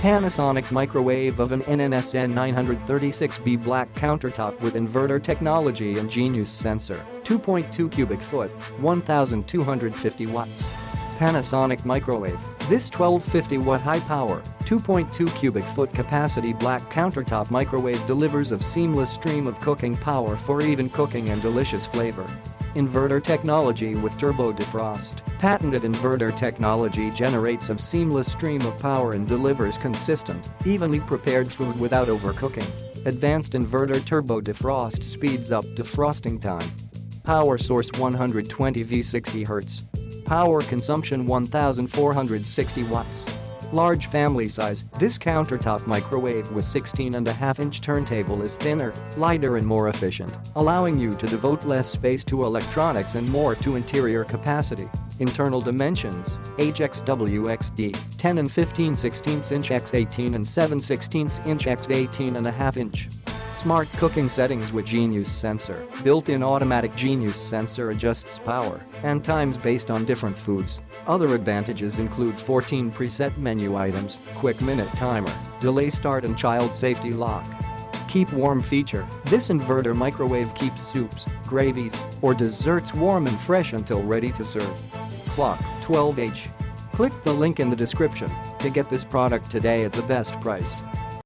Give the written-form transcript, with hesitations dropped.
Panasonic Microwave Oven NN-SN936B black countertop with inverter technology and genius sensor, 2.2 cubic foot, 1250 watts. Panasonic Microwave. This 1250-watt high-power, 2.2 cubic foot capacity black countertop microwave delivers a seamless stream of cooking power for even cooking and delicious flavor. Inverter technology with turbo defrost. Patented inverter technology generates a seamless stream of power and delivers consistent, evenly prepared food without overcooking. Advanced inverter turbo defrost speeds up defrosting time. Power source 120 V 60 Hz. Power consumption 1460 watts. Large family size, this countertop microwave with 16.5-inch turntable is thinner, lighter and more efficient, allowing you to devote less space to electronics and more to interior capacity. Internal dimensions: HXWXD, 10 and 15/16" x 18 and 7/16" x 18.5". Smart cooking settings with Genius sensor. Built-in automatic Genius sensor adjusts power and times based on different foods. Other advantages include 14 preset menu items, quick minute timer, delay start and child safety lock. Keep warm feature. This inverter microwave keeps soups, gravies, or desserts warm and fresh until ready to serve. Clock, 12H. Click the link in the description to get this product today at the best price.